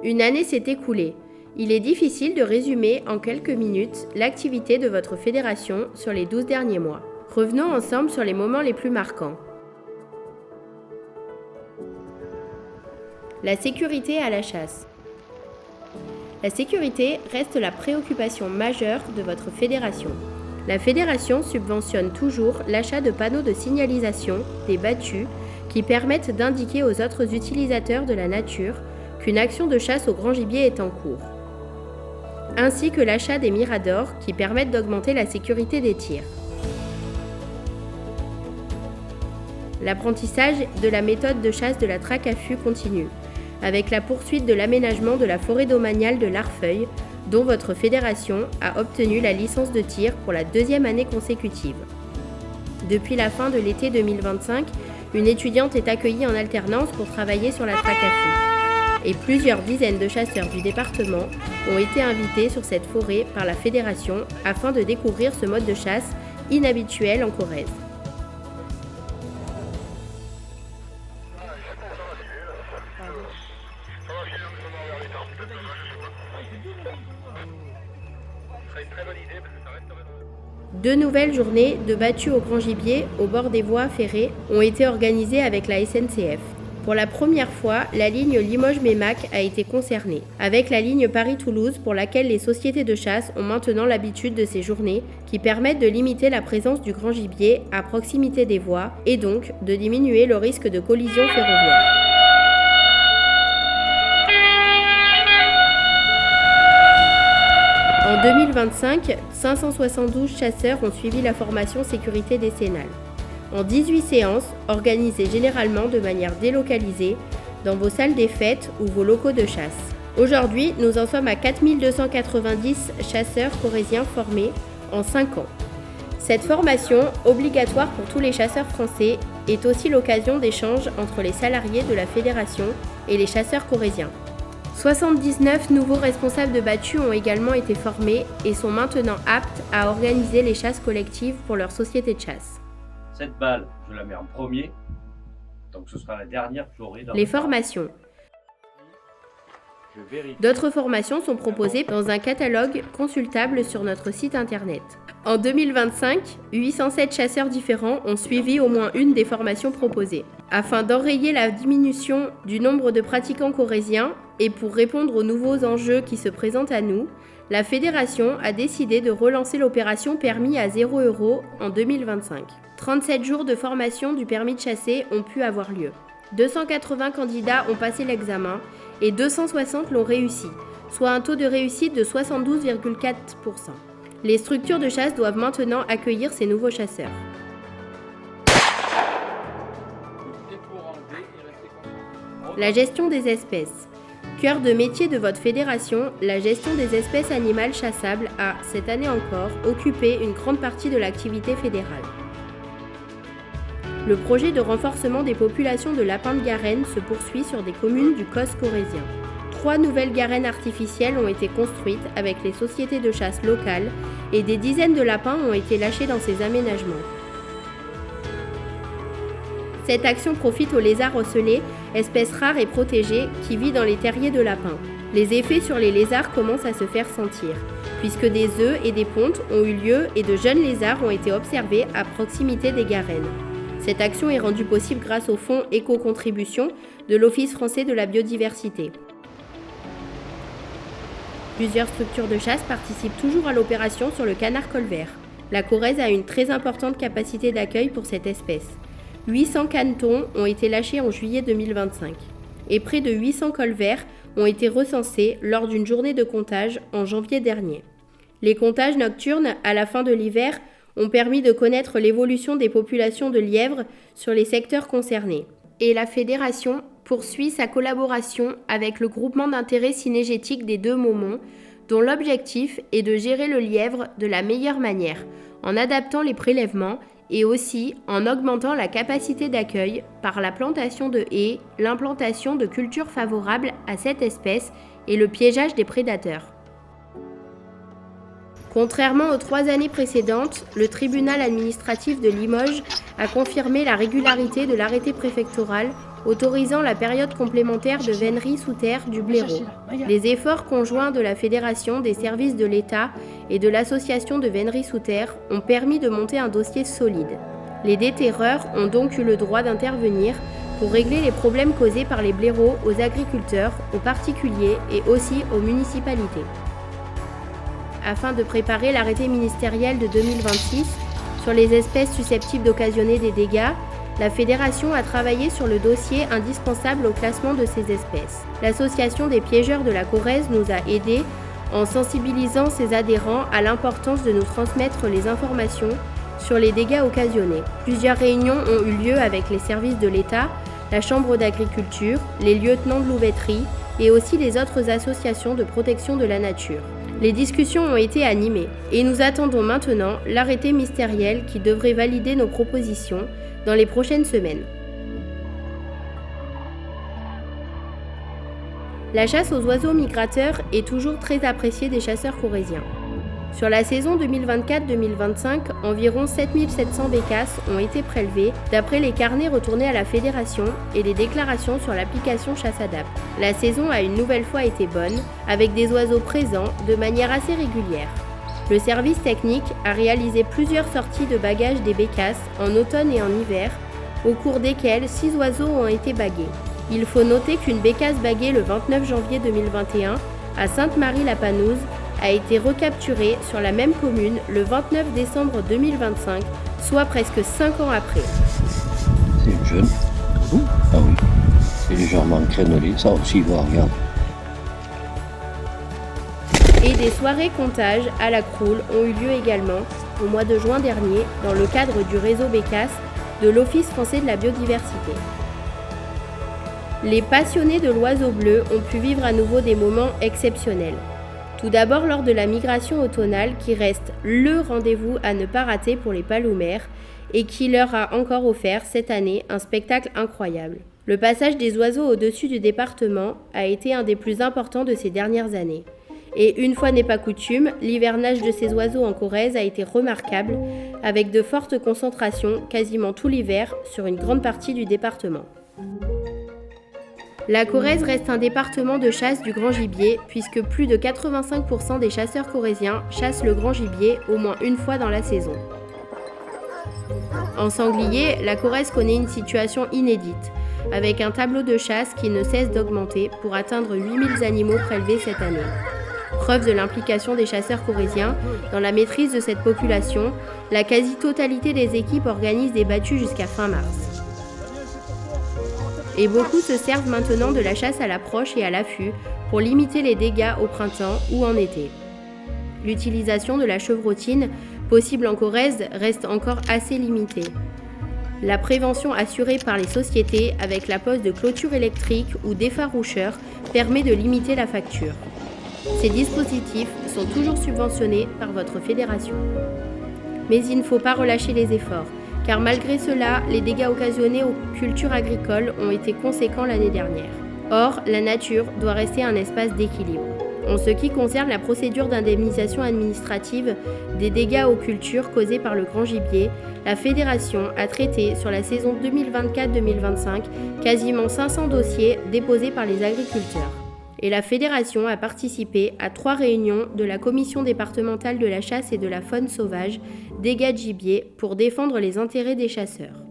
Une année s'est écoulée. Il est difficile de résumer en quelques minutes l'activité de votre fédération sur les 12 derniers mois. Revenons ensemble sur les moments les plus marquants. La sécurité à la chasse. La sécurité reste la préoccupation majeure de votre fédération. La fédération subventionne toujours l'achat de panneaux de signalisation, des battues, qui permettent d'indiquer aux autres utilisateurs de la nature qu'une action de chasse au grand gibier est en cours, ainsi que l'achat des miradors qui permettent d'augmenter la sécurité des tirs. L'apprentissage de la méthode de chasse de la traque à fût continue, avec la poursuite de l'aménagement de la forêt domaniale de l'Arfeuil, dont votre fédération a obtenu la licence de tir pour la 2e année consécutive. Depuis la fin de l'été 2025, une étudiante est accueillie en alternance pour travailler sur la traque à fût. Et plusieurs dizaines de chasseurs du département ont été invités sur cette forêt par la fédération afin de découvrir ce mode de chasse inhabituel en Corrèze. Deux nouvelles journées de battues au grand gibier au bord des voies ferrées ont été organisées avec la SNCF. Pour la première fois, la ligne Limoges-Mémac a été concernée, avec la ligne Paris-Toulouse pour laquelle les sociétés de chasse ont maintenant l'habitude de ces journées qui permettent de limiter la présence du grand gibier à proximité des voies et donc de diminuer le risque de collision ferroviaire. En 2025, 572 chasseurs ont suivi la formation sécurité décennale. En 18 séances, organisées généralement de manière délocalisée, dans vos salles des fêtes ou vos locaux de chasse. Aujourd'hui, nous en sommes à 4290 chasseurs corréziens formés en 5 ans. Cette formation, obligatoire pour tous les chasseurs français, est aussi l'occasion d'échanges entre les salariés de la fédération et les chasseurs corréziens. 79 nouveaux responsables de battues ont également été formés et sont maintenant aptes à organiser les chasses collectives pour leur société de chasse. Cette balle, je la mets en premier, donc ce sera la dernière que j'aurai dans les formations. D'autres formations sont proposées dans un catalogue consultable sur notre site internet. En 2025, 807 chasseurs différents ont suivi au moins une des formations proposées. Afin d'enrayer la diminution du nombre de pratiquants corréziens et pour répondre aux nouveaux enjeux qui se présentent à nous, la fédération a décidé de relancer l'opération permis à 0 € en 2025. 37 jours de formation du permis de chasser ont pu avoir lieu. 280 candidats ont passé l'examen et 260 l'ont réussi, soit un taux de réussite de 72,4%. Les structures de chasse doivent maintenant accueillir ces nouveaux chasseurs. La gestion des espèces. Cœur de métier de votre fédération, la gestion des espèces animales chassables a, cette année encore, occupé une grande partie de l'activité fédérale. Le projet de renforcement des populations de lapins de Garenne se poursuit sur des communes du COS corrézien. 3 nouvelles garennes artificielles ont été construites avec les sociétés de chasse locales et des dizaines de lapins ont été lâchés dans ces aménagements. Cette action profite au lézard ocellé, espèce rare et protégée qui vit dans les terriers de lapins. Les effets sur les lézards commencent à se faire sentir, puisque des œufs et des pontes ont eu lieu et de jeunes lézards ont été observés à proximité des garennes. Cette action est rendue possible grâce au fonds éco-contribution de l'Office français de la biodiversité. Plusieurs structures de chasse participent toujours à l'opération sur le canard colvert. La Corrèze a une très importante capacité d'accueil pour cette espèce. 800 canetons ont été lâchés en juillet 2025 et près de 800 colverts ont été recensés lors d'une journée de comptage en janvier dernier. Les comptages nocturnes à la fin de l'hiver ont permis de connaître l'évolution des populations de lièvres sur les secteurs concernés. Et la fédération poursuit sa collaboration avec le groupement d'intérêt cynégétique des Deux Maumont, dont l'objectif est de gérer le lièvre de la meilleure manière, en adaptant les prélèvements et aussi en augmentant la capacité d'accueil par la plantation de haies, l'implantation de cultures favorables à cette espèce et le piégeage des prédateurs. Contrairement aux 3 années précédentes, le tribunal administratif de Limoges a confirmé la régularité de l'arrêté préfectoral autorisant la période complémentaire de vénerie sous terre du blaireau. Les efforts conjoints de la Fédération, des services de l'État et de l'Association de vénerie sous terre ont permis de monter un dossier solide. Les déterreurs ont donc eu le droit d'intervenir pour régler les problèmes causés par les blaireaux aux agriculteurs, aux particuliers et aussi aux municipalités. Afin de préparer l'arrêté ministériel de 2026 sur les espèces susceptibles d'occasionner des dégâts, la Fédération a travaillé sur le dossier indispensable au classement de ces espèces. L'Association des piégeurs de la Corrèze nous a aidés en sensibilisant ses adhérents à l'importance de nous transmettre les informations sur les dégâts occasionnés. Plusieurs réunions ont eu lieu avec les services de l'État, la Chambre d'agriculture, les lieutenants de louveterie et aussi les autres associations de protection de la nature. Les discussions ont été animées et nous attendons maintenant l'arrêté ministériel qui devrait valider nos propositions dans les prochaines semaines. La chasse aux oiseaux migrateurs est toujours très appréciée des chasseurs corréziens. Sur la saison 2024-2025, environ 7700 bécasses ont été prélevées d'après les carnets retournés à la Fédération et les déclarations sur l'application Chasse-Adapt. La saison a une nouvelle fois été bonne, avec des oiseaux présents de manière assez régulière. Le service technique a réalisé plusieurs sorties de bagage des bécasses en automne et en hiver, au cours desquelles 6 oiseaux ont été bagués. Il faut noter qu'une bécasse baguée le 29 janvier 2021 à Sainte-Marie-la-Panouse a été recapturée sur la même commune le 29 décembre 2025, soit presque 5 ans après. C'est une jeune. Ah oui. C'est légèrement crénelé, ça aussi, va, regarde. Et des soirées comptage à la Croule ont eu lieu également au mois de juin dernier dans le cadre du réseau Bécasse de l'Office français de la biodiversité. Les passionnés de l'oiseau bleu ont pu vivre à nouveau des moments exceptionnels. Tout d'abord lors de la migration automnale qui reste le rendez-vous à ne pas rater pour les palomères et qui leur a encore offert cette année un spectacle incroyable. Le passage des oiseaux au-dessus du département a été un des plus importants de ces dernières années. Et une fois n'est pas coutume, l'hivernage de ces oiseaux en Corrèze a été remarquable avec de fortes concentrations quasiment tout l'hiver sur une grande partie du département. La Corrèze reste un département de chasse du grand gibier puisque plus de 85% des chasseurs corréziens chassent le grand gibier au moins une fois dans la saison. En sanglier, la Corrèze connaît une situation inédite, avec un tableau de chasse qui ne cesse d'augmenter pour atteindre 8000 animaux prélevés cette année. Preuve de l'implication des chasseurs corréziens dans la maîtrise de cette population, la quasi-totalité des équipes organisent des battues jusqu'à fin mars. Et beaucoup se servent maintenant de la chasse à l'approche et à l'affût pour limiter les dégâts au printemps ou en été. L'utilisation de la chevrotine possible en Corrèze reste encore assez limitée. La prévention assurée par les sociétés avec la pose de clôtures électriques ou d'effaroucheurs permet de limiter la facture. Ces dispositifs sont toujours subventionnés par votre fédération. Mais il ne faut pas relâcher les efforts, car malgré cela, les dégâts occasionnés aux cultures agricoles ont été conséquents l'année dernière. Or, la nature doit rester un espace d'équilibre. En ce qui concerne la procédure d'indemnisation administrative des dégâts aux cultures causés par le grand gibier, la Fédération a traité sur la saison 2024-2025 quasiment 500 dossiers déposés par les agriculteurs. Et la Fédération a participé à 3 réunions de la Commission départementale de la chasse et de la faune sauvage, dégâts de gibier, pour défendre les intérêts des chasseurs.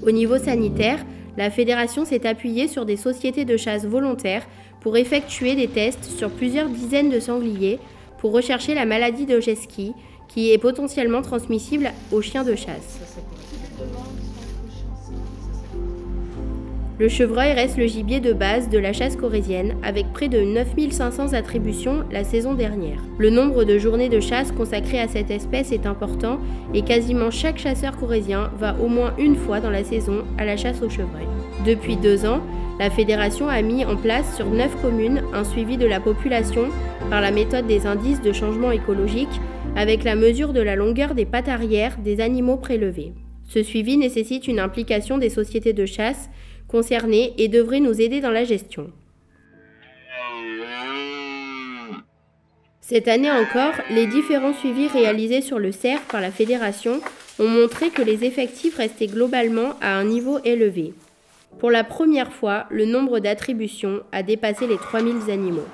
Au niveau sanitaire, la Fédération s'est appuyée sur des sociétés de chasse volontaires pour effectuer des tests sur plusieurs dizaines de sangliers pour rechercher la maladie d'Ojeski, qui est potentiellement transmissible aux chiens de chasse. Le chevreuil reste le gibier de base de la chasse corrézienne, avec près de 9500 attributions la saison dernière. Le nombre de journées de chasse consacrées à cette espèce est important et quasiment chaque chasseur corrézien va au moins une fois dans la saison à la chasse au chevreuil. Depuis 2 ans, la Fédération a mis en place sur 9 communes un suivi de la population par la méthode des indices de changement écologique avec la mesure de la longueur des pattes arrière des animaux prélevés. Ce suivi nécessite une implication des sociétés de chasse concernées et devrait nous aider dans la gestion. Cette année encore, les différents suivis réalisés sur le cerf par la Fédération ont montré que les effectifs restaient globalement à un niveau élevé. Pour la première fois, le nombre d'attributions a dépassé les 3000 animaux.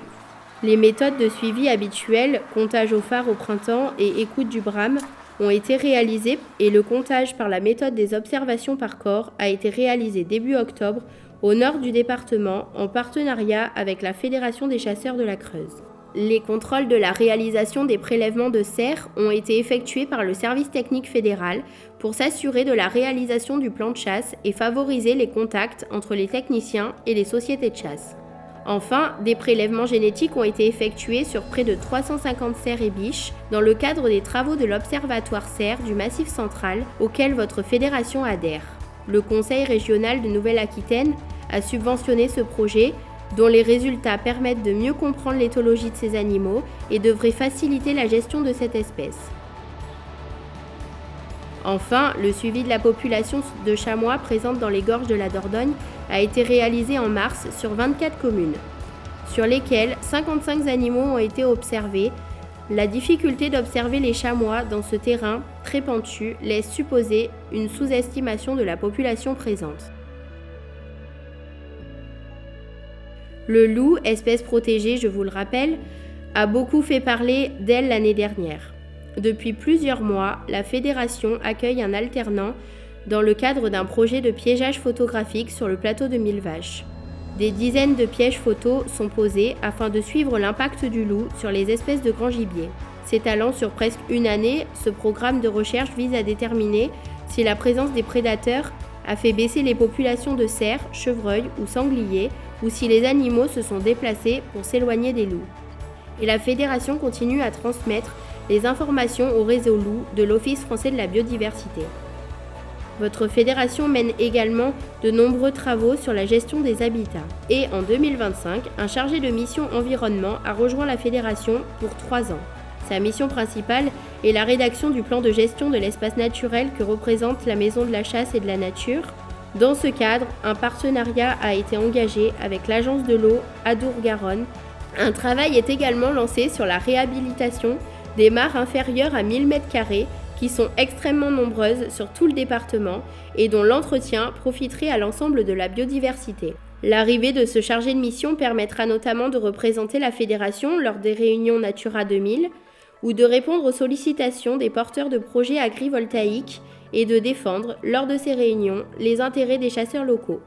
Les méthodes de suivi habituelles, comptage au phare au printemps et écoute du brame, ont été réalisées et le comptage par la méthode des observations par corps a été réalisé début octobre au nord du département en partenariat avec la Fédération des chasseurs de la Creuse. Les contrôles de la réalisation des prélèvements de cerfs ont été effectués par le service technique fédéral pour s'assurer de la réalisation du plan de chasse et favoriser les contacts entre les techniciens et les sociétés de chasse. Enfin, des prélèvements génétiques ont été effectués sur près de 350 cerfs et biches dans le cadre des travaux de l'Observatoire cerfs du Massif central auquel votre fédération adhère. Le Conseil régional de Nouvelle-Aquitaine a subventionné ce projet dont les résultats permettent de mieux comprendre l'éthologie de ces animaux et devraient faciliter la gestion de cette espèce. Enfin, le suivi de la population de chamois présente dans les gorges de la Dordogne a été réalisé en mars sur 24 communes, sur lesquelles 55 animaux ont été observés. La difficulté d'observer les chamois dans ce terrain très pentu laisse supposer une sous-estimation de la population présente. Le loup, espèce protégée, je vous le rappelle, a beaucoup fait parler d'elle l'année dernière. Depuis plusieurs mois, la fédération accueille un alternant dans le cadre d'un projet de piégeage photographique sur le plateau de Millevaches. Des dizaines de pièges photos sont posés afin de suivre l'impact du loup sur les espèces de grand gibier. S'étalant sur presque une année, ce programme de recherche vise à déterminer si la présence des prédateurs a fait baisser les populations de cerfs, chevreuils ou sangliers, ou si les animaux se sont déplacés pour s'éloigner des loups. Et la fédération continue à transmettre les informations au réseau loup de l'Office français de la biodiversité. Votre fédération mène également de nombreux travaux sur la gestion des habitats. Et en 2025, un chargé de mission environnement a rejoint la fédération pour 3 ans. Sa mission principale est la rédaction du plan de gestion de l'espace naturel que représente la Maison de la Chasse et de la Nature. Dans ce cadre, un partenariat a été engagé avec l'Agence de l'eau Adour-Garonne. Un travail est également lancé sur la réhabilitation des mares inférieures à 1000 m² qui sont extrêmement nombreuses sur tout le département et dont l'entretien profiterait à l'ensemble de la biodiversité. L'arrivée de ce chargé de mission permettra notamment de représenter la fédération lors des réunions Natura 2000 ou de répondre aux sollicitations des porteurs de projets agrivoltaïques et de défendre, lors de ces réunions, les intérêts des chasseurs locaux.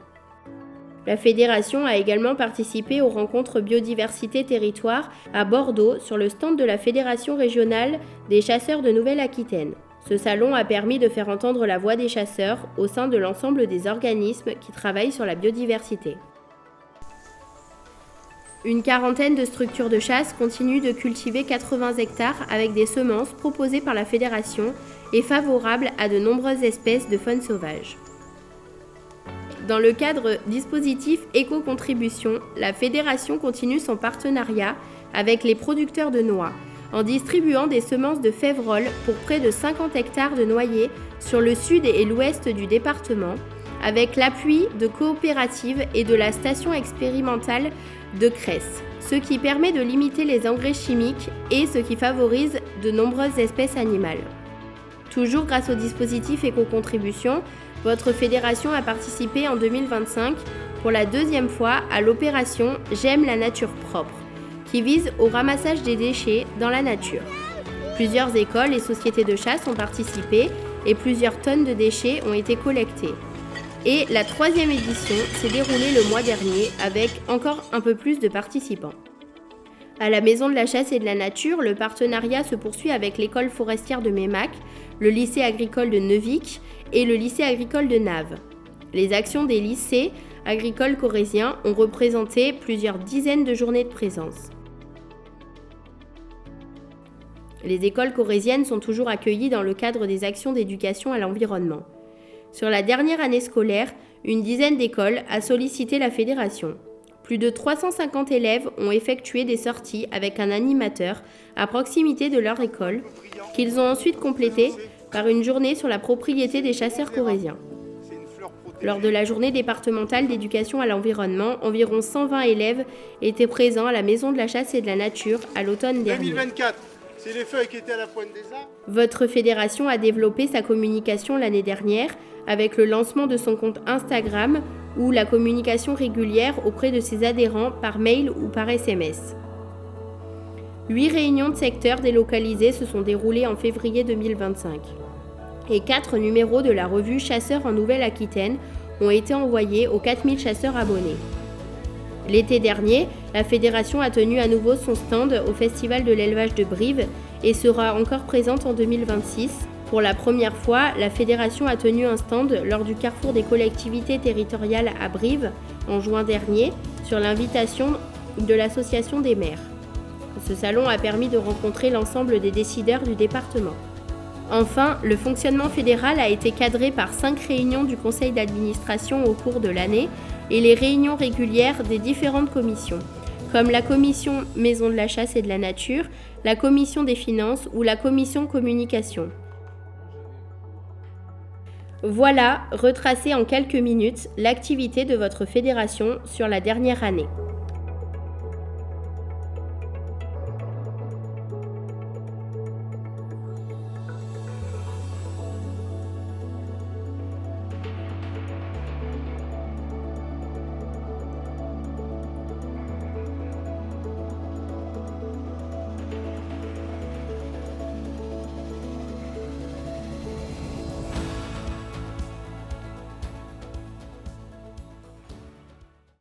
La fédération a également participé aux rencontres Biodiversité Territoire à Bordeaux sur le stand de la Fédération régionale des chasseurs de Nouvelle-Aquitaine. Ce salon a permis de faire entendre la voix des chasseurs au sein de l'ensemble des organismes qui travaillent sur la biodiversité. Une quarantaine de structures de chasse continuent de cultiver 80 hectares avec des semences proposées par la fédération et favorables à de nombreuses espèces de faune sauvage. Dans le cadre dispositif éco-contribution, la fédération continue son partenariat avec les producteurs de noix en distribuant des semences de févrole pour près de 50 hectares de noyers sur le sud et l'ouest du département, avec l'appui de coopératives et de la station expérimentale de Cresse, ce qui permet de limiter les engrais chimiques et ce qui favorise de nombreuses espèces animales. Toujours grâce au dispositif éco-contribution, votre fédération a participé en 2025 pour la 2e fois à l'opération J'aime la nature propre, qui vise au ramassage des déchets dans la nature. Plusieurs écoles et sociétés de chasse ont participé et plusieurs tonnes de déchets ont été collectées. Et la 3e édition s'est déroulée le mois dernier avec encore un peu plus de participants. À la Maison de la Chasse et de la Nature, le partenariat se poursuit avec l'école forestière de Meymac, le lycée agricole de Neuvic et le lycée agricole de Naves. Les actions des lycées agricoles corréziens ont représenté plusieurs dizaines de journées de présence. Les écoles corréziennes sont toujours accueillies dans le cadre des actions d'éducation à l'environnement. Sur la dernière année scolaire, une dizaine d'écoles a sollicité la fédération. Plus de 350 élèves ont effectué des sorties avec un animateur à proximité de leur école, qu'ils ont ensuite complété par une journée sur la propriété des chasseurs corréziens. Lors de la journée départementale d'éducation à l'environnement, environ 120 élèves étaient présents à la Maison de la Chasse et de la Nature à l'automne dernier. 2024, C'est les feuilles qui étaient à la pointe des arbres. Votre fédération a développé sa communication l'année dernière avec le lancement de son compte Instagram ou la communication régulière auprès de ses adhérents par mail ou par SMS. 8 réunions de secteur délocalisées se sont déroulées en février 2025 et 4 numéros de la revue Chasseurs en Nouvelle-Aquitaine ont été envoyés aux 4000 chasseurs abonnés. L'été dernier, la fédération a tenu à nouveau son stand au Festival de l'élevage de Brive et sera encore présente en 2026. Pour la première fois, la fédération a tenu un stand lors du Carrefour des collectivités territoriales à Brive en juin dernier sur l'invitation de l'Association des maires. Ce salon a permis de rencontrer l'ensemble des décideurs du département. Enfin, le fonctionnement fédéral a été cadré par 5 réunions du conseil d'administration au cours de l'année et les réunions régulières des différentes commissions, comme la commission Maison de la Chasse et de la Nature, la commission des finances ou la commission communication. Voilà, retracé en quelques minutes, l'activité de votre fédération sur la dernière année.